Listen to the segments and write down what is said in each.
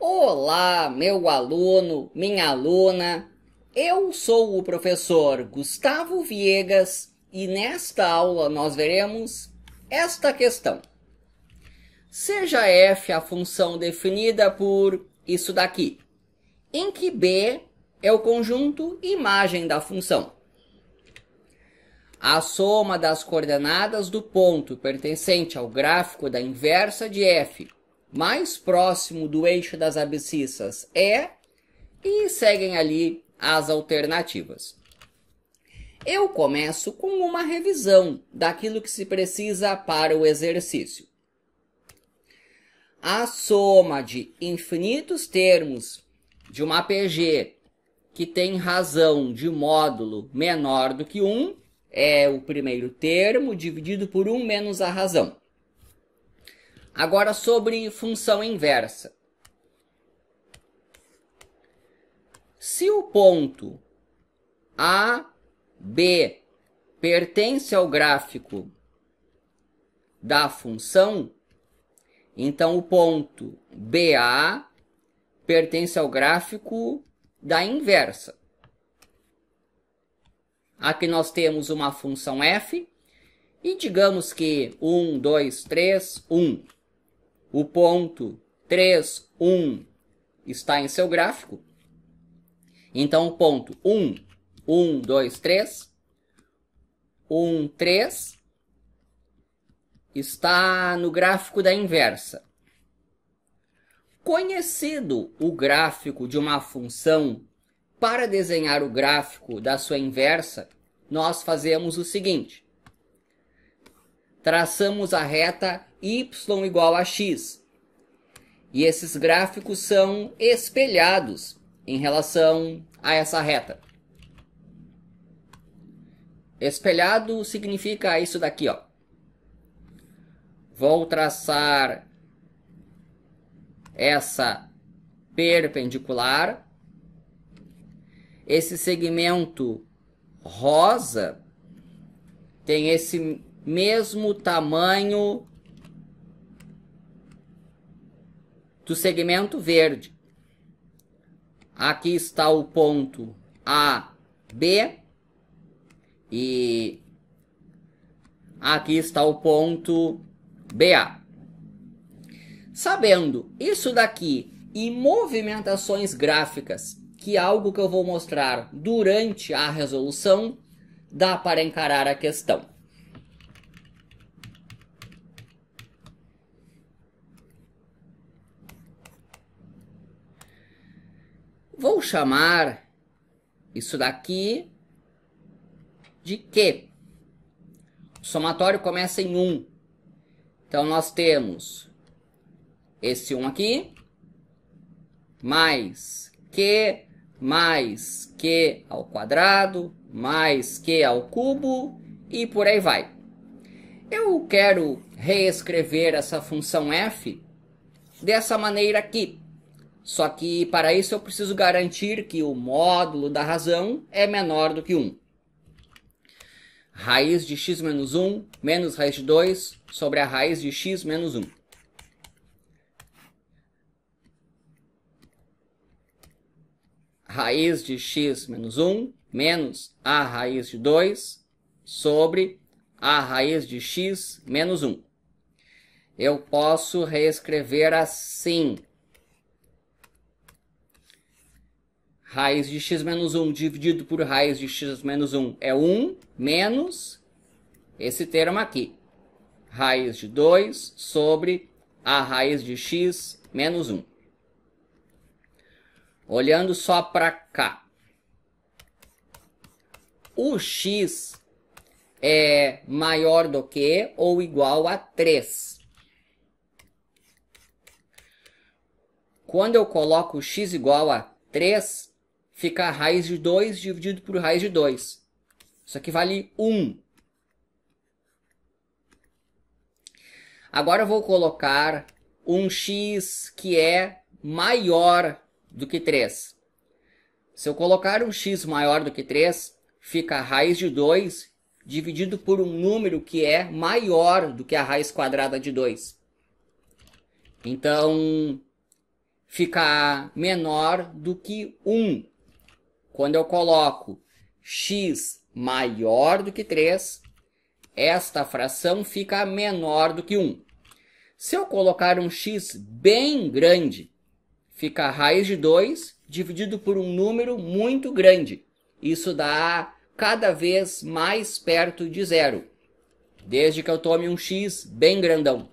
Olá, meu aluno, minha aluna. Eu sou o professor Gustavo Viegas e nesta aula nós veremos esta questão. Seja f a função definida por isso daqui, em que b é o conjunto imagem da função. A soma das coordenadas do ponto pertencente ao gráfico da inversa de f mais próximo do eixo das abscissas é, e seguem ali as alternativas. Eu começo com uma revisão daquilo que se precisa para o exercício. A soma de infinitos termos de uma PG que tem razão de módulo menor do que 1 é o primeiro termo dividido por 1 menos a razão. Agora sobre função inversa. Se o ponto AB pertence ao gráfico da função, então o ponto BA pertence ao gráfico da inversa. Aqui nós temos uma função f e digamos que 1, 2, 3, 1. O ponto 3, 1 está em seu gráfico. Então, o ponto 1, 1, 2, 3, 1, 3 está no gráfico da inversa. Conhecido o gráfico de uma função, para desenhar o gráfico da sua inversa, nós fazemos o seguinte. Traçamos a reta y igual a x. E esses gráficos são espelhados em relação a essa reta. Espelhado significa isso daqui, ó. Vou traçar essa perpendicular. Esse segmento rosa tem esse mesmo tamanho do segmento verde. Aqui está o ponto AB e aqui está o ponto BA. Sabendo isso daqui e movimentações gráficas, que é algo que eu vou mostrar durante a resolução, dá para encarar a questão. Vou chamar isso daqui de Q. O somatório começa em 1. Então, nós temos esse 1 aqui, mais Q ao quadrado, mais Q ao cubo, e por aí vai. Eu quero reescrever essa função f dessa maneira aqui. Só que, para isso, eu preciso garantir que o módulo da razão é menor do que 1. Raiz de x menos 1 menos raiz de 2 sobre a raiz de x menos 1. Raiz de x menos 1 menos a raiz de 2 sobre a raiz de x menos 1. Eu posso reescrever assim. Raiz de x menos 1 dividido por raiz de x menos 1 é 1 menos esse termo aqui. Raiz de 2 sobre a raiz de x menos 1. Olhando só para cá. O x é maior do que ou igual a 3. Quando eu coloco x igual a 3, fica a raiz de 2 dividido por raiz de 2. Isso aqui vale 1. Agora eu vou colocar um x que é maior do que 3. Se eu colocar um x maior do que 3, fica a raiz de 2 dividido por um número que é maior do que a raiz quadrada de 2. Então, fica menor do que 1. Quando eu coloco x maior do que 3, esta fração fica menor do que 1. Se eu colocar um x bem grande, fica a raiz de 2 dividido por um número muito grande. Isso dá cada vez mais perto de zero, desde que eu tome um x bem grandão.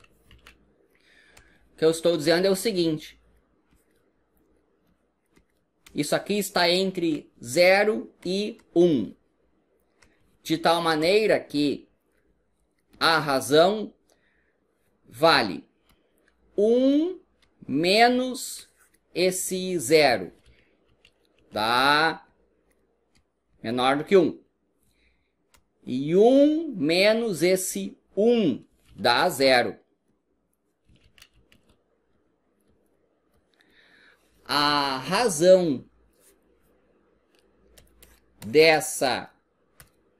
O que eu estou dizendo é o seguinte: isso aqui está entre 0 e 1, de tal maneira que a razão vale 1 menos esse 0, dá menor do que 1. E 1 menos esse 1 dá 0. A razão dessa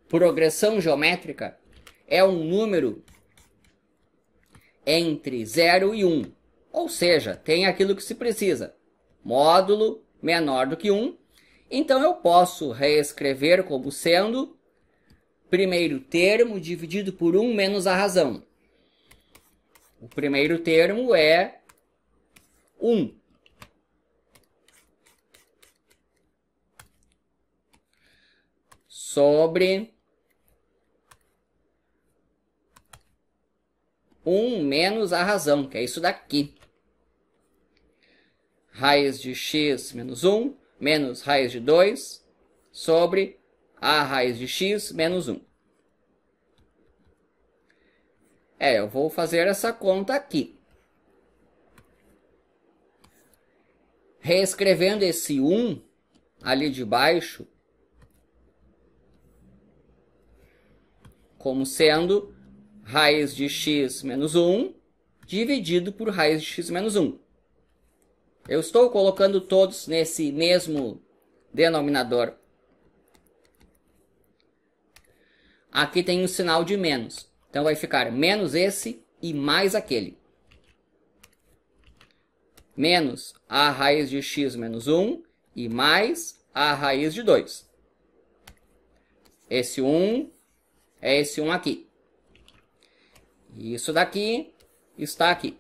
progressão geométrica é um número entre 0 e 1. Ou seja, tem aquilo que se precisa. Módulo menor do que 1. Então eu posso reescrever como sendo primeiro termo dividido por 1 menos a razão. O primeiro termo é 1. Sobre 1 menos a razão, que é isso daqui. Raiz de x menos 1 menos raiz de 2 sobre a raiz de x menos 1. Eu vou fazer essa conta aqui. Reescrevendo esse 1 ali de baixo como sendo raiz de x menos 1 dividido por raiz de x menos 1. Eu estou colocando todos nesse mesmo denominador. Aqui tem um sinal de menos. Então vai ficar menos esse e mais aquele. Menos a raiz de x menos 1 e mais a raiz de 2. Esse 1 é esse 1 aqui. E isso daqui está aqui.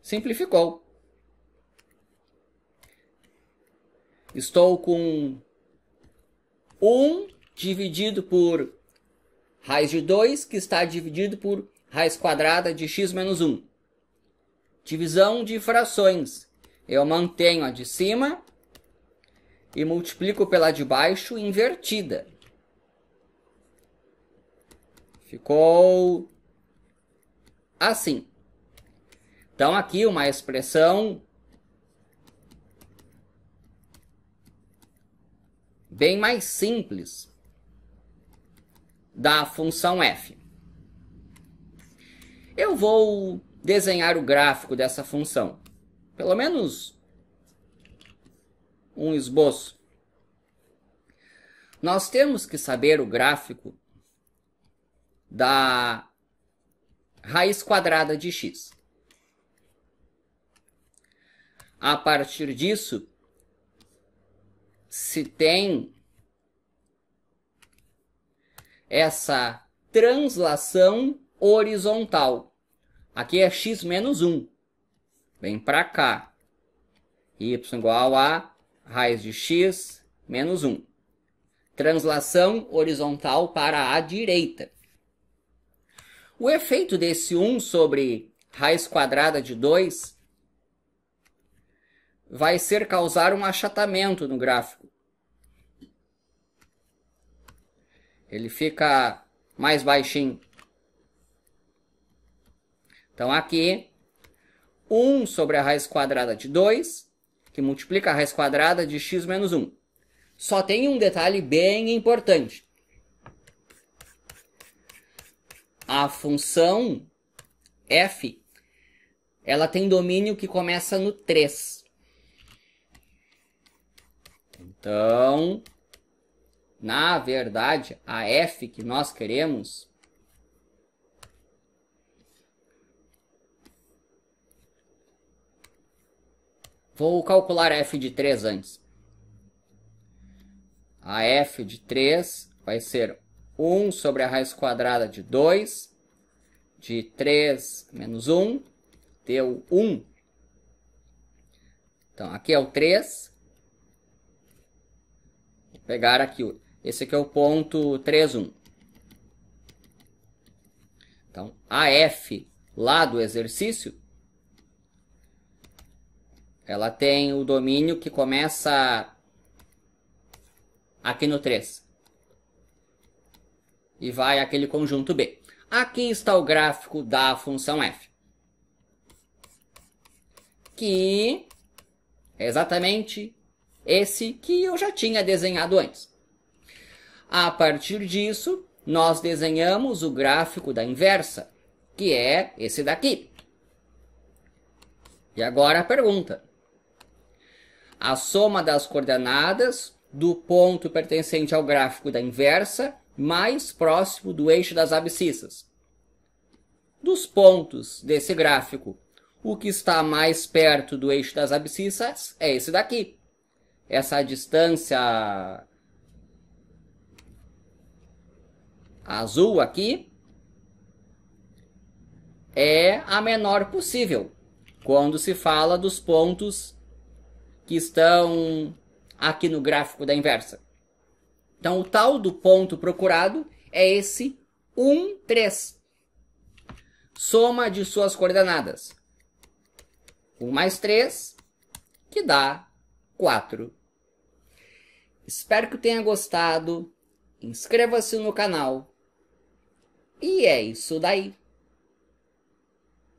Simplificou. Estou com 1 dividido por raiz de 2, que está dividido por raiz quadrada de x menos 1. Divisão de frações. Eu mantenho a de cima e multiplico pela de baixo invertida. Ficou assim. Então aqui uma expressão bem mais simples da função f. Eu vou desenhar o gráfico dessa função. Pelo menos um esboço. Nós temos que saber o gráfico da raiz quadrada de x. A partir disso, se tem essa translação horizontal. Aqui é x menos 1. Vem para cá. Y igual a raiz de x menos 1. Translação horizontal para a direita. O efeito desse 1 sobre raiz quadrada de 2 vai ser causar um achatamento no gráfico. Ele fica mais baixinho. Então aqui, 1 sobre a raiz quadrada de 2, que multiplica a raiz quadrada de x menos 1. Só tem um detalhe bem importante. A função f, ela tem domínio que começa no 3. Então, na verdade, a f que nós queremos Vou calcular f de 3 antes. A f de 3 vai ser 1 sobre a raiz quadrada de 2, de 3 menos 1, deu 1. Então, aqui é o 3. Vou pegar aqui, esse aqui é o ponto 3, 1. Então, a f lá do exercício, ela tem o domínio que começa aqui no 3. E vai aquele conjunto B. Aqui está o gráfico da função f. Que é exatamente esse que eu já tinha desenhado antes. A partir disso, nós desenhamos o gráfico da inversa, que é esse daqui. E agora a pergunta. A soma das coordenadas do ponto pertencente ao gráfico da inversa mais próximo do eixo das abscissas. Dos pontos desse gráfico, o que está mais perto do eixo das abscissas é esse daqui. Essa distância azul aqui é a menor possível quando se fala dos pontos que estão aqui no gráfico da inversa. Então, o tal do ponto procurado é esse 1, 3. Soma de suas coordenadas. 1 mais 3, que dá 4. Espero que tenha gostado. Inscreva-se no canal. E é isso daí.